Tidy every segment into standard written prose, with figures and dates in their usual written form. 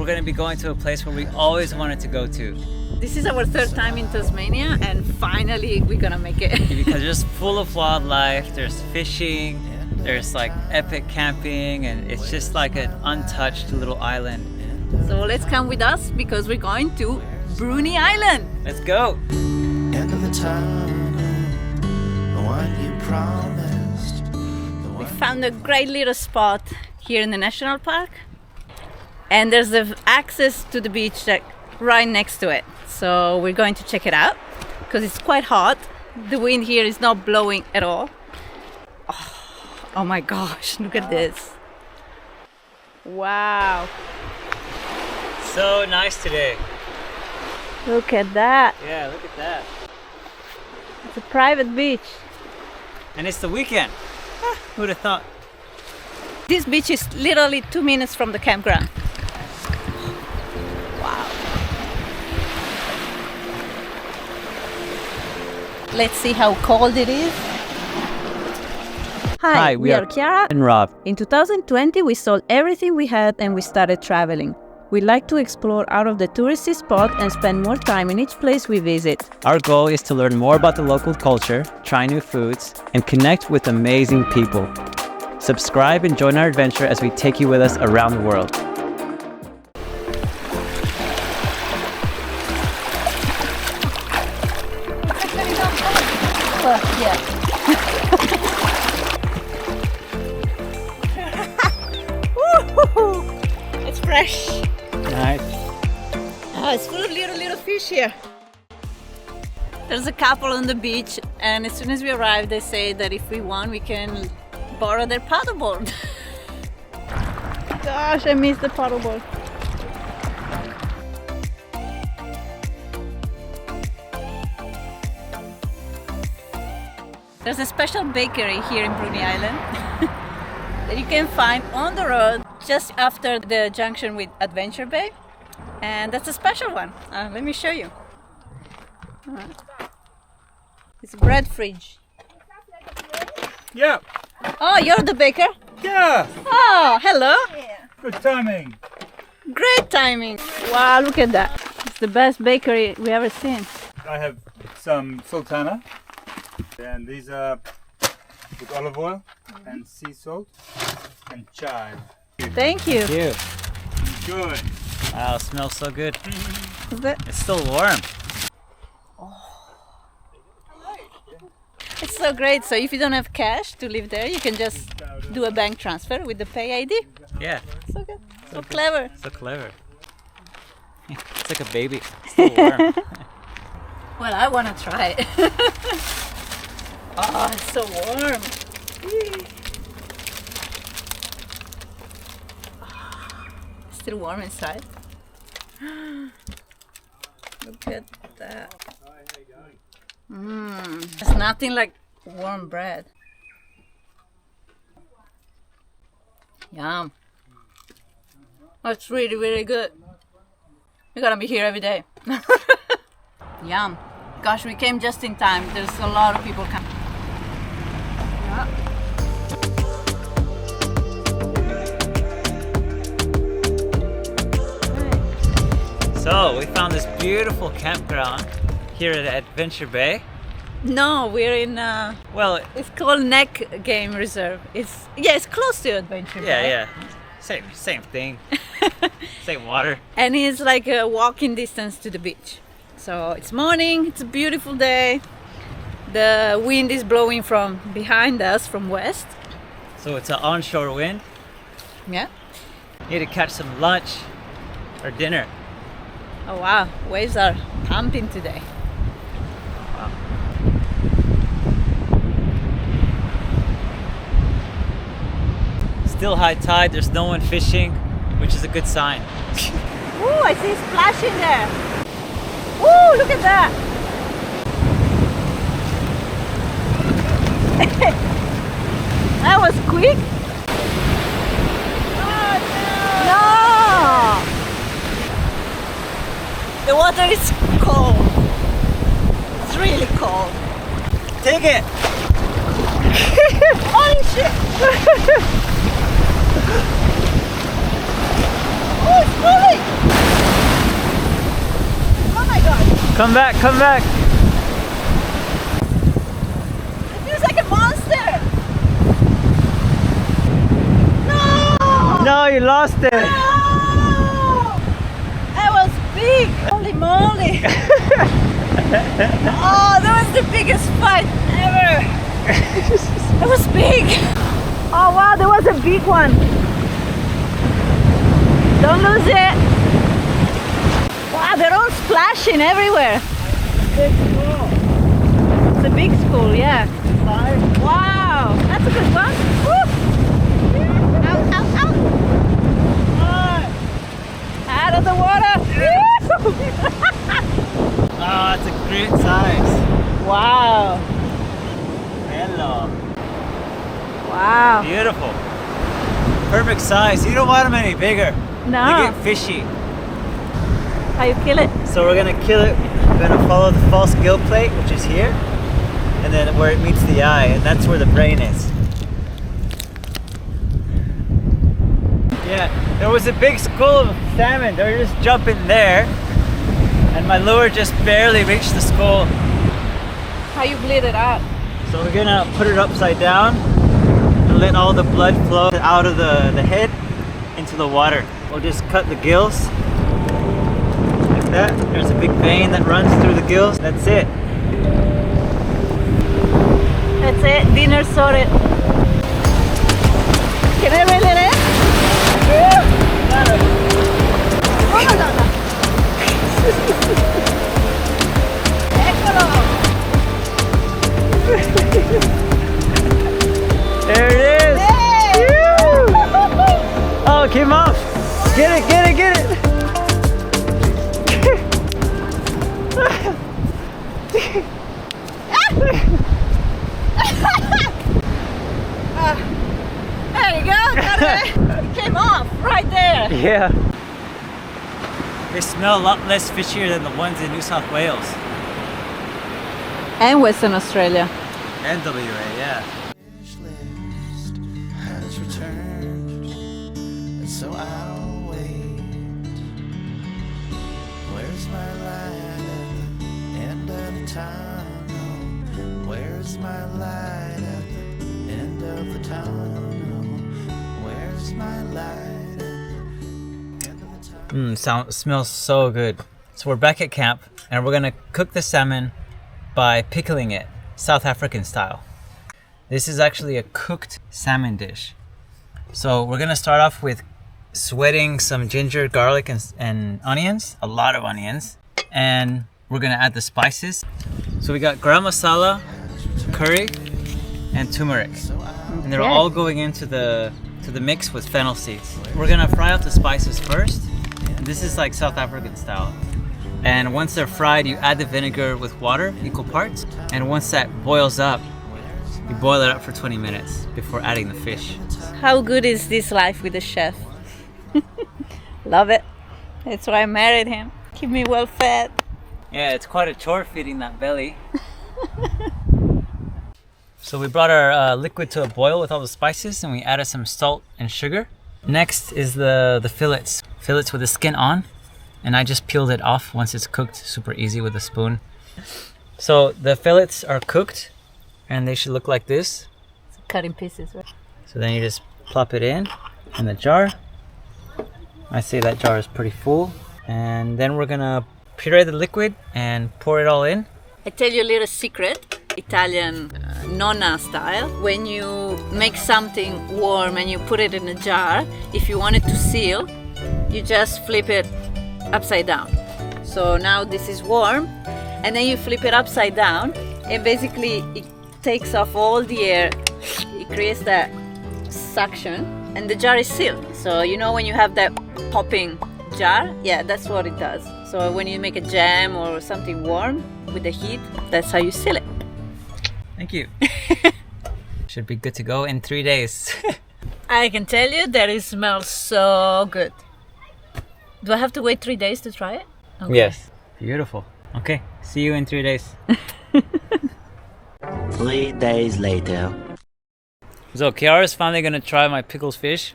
we're going to be going to a place where we always wanted to go to. This is our third time in Tasmania, and finally we're gonna make it. Because it's full of wildlife, there's fishing, there's like epic camping, and it's just like an untouched little island. So let's come with us because we're going to Bruny Island. Let's go! End of the tunnel, the one you promised. We found a great little spot here in the national park, and there's the access to the beach right next to it. So we're going to check it out because it's quite hot. The wind here is not blowing at all. Oh my gosh, look at this. Wow. So nice today. Look at that. Yeah, look at that. It's a private beach. And it's the weekend. Who'd have thought? This beach is literally 2 minutes from the campground. Wow. Let's see how cold it is. Hi, we are Chiara and Rob. In 2020, we sold everything we had and we started traveling. We like to explore out of the touristy spot and spend more time in each place we visit. Our goal is to learn more about the local culture, try new foods, and connect with amazing people. Subscribe and join our adventure as we take you with us around the world. It's fresh. Nice. Oh, it's full of little fish here. There's a couple on the beach, and as soon as we arrive, they say that if we want, we can borrow their paddleboard. Gosh, I miss the paddleboard. There's a special bakery here in Bruny Island that you can find on the road just after the junction with Adventure Bay, and that's a special one. Let me show you. It's a bread fridge. Yeah. Oh, you're the baker? Yeah. Oh, hello. Good timing. Great timing. Wow, look at that. It's the best bakery we ever seen. I have some sultana, and these are with olive oil and sea salt and chive. Thank you. Cute. Good. Wow, it smells so good. Is it? It's still warm. It's so great. So if you don't have cash to live there, you can just do a bank transfer with the Pay ID. Yeah, So good. So clever. so clever. It's like a baby. It's still warm. Well, I want to try it. Oh, it's so warm. Still warm inside. Look at that. There's nothing like warm bread. Yum. That's really, really good. We're gonna be here every day. Yum. Gosh, we came just in time. There's a lot of people coming. Yeah. So, we found this beautiful campground here at Adventure Bay. No, we're in. Well, It's called Neck Game Reserve. It's close to Adventure Bay. yeah. Same thing. Same water. And it's like a walking distance to the beach. So it's morning. It's a beautiful day. The wind is blowing from behind us, from west. So it's an onshore wind. Yeah. Need to catch some lunch or dinner. Oh wow, waves are pumping today. Wow. Still high tide, there's no one fishing, which is a good sign. Ooh, I see splashing there. Ooh, look at that. That was quick. Oh no! The water is cold. It's really cold. Take it! Holy shit! it's moving! Oh my god! Come back, come back. It feels like a monster! No! No, you lost it. No! That was big! Holy moly! Oh, that was the biggest fight ever! That was big! Oh wow, there was a big one! Don't lose it! Wow, they're all splashing everywhere! It's a big school, yeah. Wow, that's a good one! Woo! Out, out, out! Out of the water! Oh, it's a great size. Wow! Hello. Wow! Beautiful. Perfect size. You don't want them any bigger. No. They get fishy. How you kill it? So we're gonna kill it. We're gonna follow the false gill plate, which is here, and then where it meets the eye, and that's where the brain is. Yeah, there was a big school of salmon. They were just jumping there, and my lure just barely reached the school. How you bleed it out? So we're gonna put it upside down and let all the blood flow out of the head into the water. We'll just cut the gills like that. There's a big vein that runs through the gills. That's it. That's it, dinner sorted. Can I reel it in? Oh, no, no, no. Eccolo. There it is. Hey. Oh, it came off. Get it, get it, get it. There you go. Got it. It came off right there. Yeah. They smell a lot less fishier than the ones in New South Wales. And Western Australia. And WA, yeah. Wish list has returned, and so I'll wait. Where's my light at the end of the tunnel? Where's my light at the end of the tunnel? Where's my light at the end of the tunnel? Smells so good. So we're back at camp, and we're gonna cook the salmon by pickling it, South African style. This is actually a cooked salmon dish. So we're gonna start off with sweating some ginger, garlic, and onions, a lot of onions, and we're gonna add the spices. So we got garam masala, curry, and turmeric, and they're all going into the mix with fennel seeds. We're gonna fry up the spices first. This is like South African style. And once they're fried, you add the vinegar with water, equal parts. And once that boils up, you boil it up for 20 minutes before adding the fish. How good is this life with a chef? Love it. That's why I married him. Keep me well fed. Yeah, it's quite a chore feeding that belly. So we brought our liquid to a boil with all the spices, and we added some salt and sugar. Next is the fillets. Fillets with the skin on. And I just peeled it off once it's cooked, super easy with a spoon. So the fillets are cooked, and they should look like this. Cut in pieces, right? So then you just plop it in the jar. I say that jar is pretty full. And then we're gonna puree the liquid and pour it all in. I tell you a little secret, Italian nonna style. When you make something warm and you put it in a jar, if you want it to seal, you just flip it upside down. So now this is warm, and then you flip it upside down, and basically it takes off all the air. It creates that suction, and the jar is sealed. So you know when you have that popping jar, yeah, that's what it does. So when you make a jam or something warm with the heat, that's how you seal it. Thank you. Should be good to go in 3 days. I can tell you that it smells so good. Do I have to wait 3 days to try it? Okay. Yes. Beautiful. Okay, see you in 3 days. 3 days later. So Kiara's finally gonna try my pickled fish.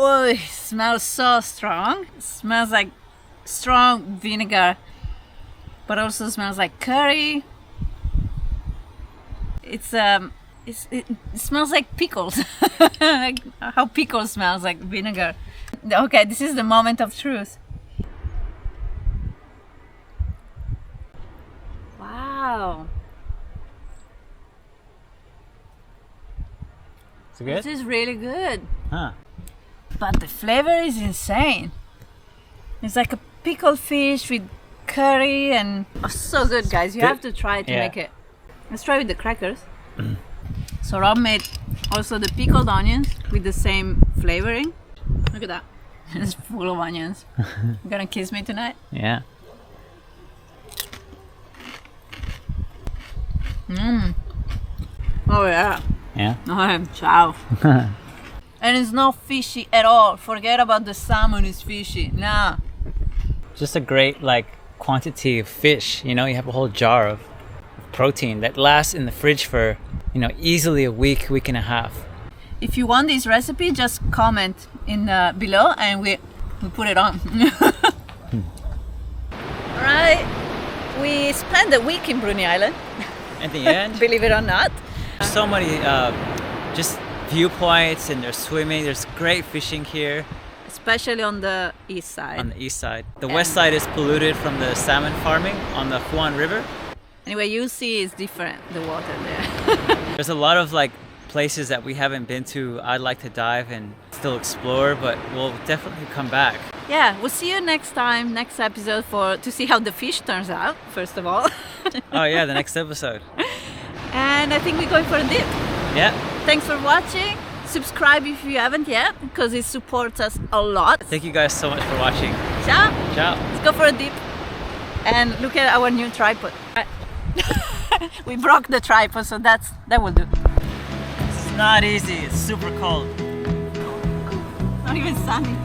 Oh, it smells so strong. It smells like strong vinegar, but also smells like curry. It smells like pickles. Like how pickles smells like vinegar. Okay, this is the moment of truth. Wow. Is it good? This is really good. Huh. But the flavor is insane. It's like a pickled fish with curry and so good, guys. You have to try to make it. Let's try with the crackers. So Rob made also the pickled onions with the same flavoring. Look at that. It's full of onions. You gonna kiss me tonight? Yeah. Oh yeah. Yeah. Ciao. And it's not fishy at all. Forget about the salmon is fishy. Nah. Just a great like quantity of fish. You know, you have a whole jar of protein that lasts in the fridge for, you know, easily a week, week and a half. If you want this recipe, just comment in below and we put it on. Alright, we spent a week in Bruny Island. At the end, Believe it or not. so many just viewpoints, and there's swimming. There's great fishing here Especially on the east side. on the east side. The west side is polluted from the salmon farming on the Huan River. Anyway, you see it's different, the water there. There's a lot of like places that we haven't been to. I'd like to dive and still explore, but we'll definitely come back. Yeah, we'll see you next time, next episode to see how the fish turns out, first of all. Oh yeah, the next episode. And I think we're going for a dip. Yeah. Thanks for watching. Subscribe if you haven't yet, because it supports us a lot. Thank you guys so much for watching. Ciao. Ciao. Let's go for a dip. And look at our new tripod. We broke the tripod, so that will do. It's not easy. It's super cold. Not even sunny.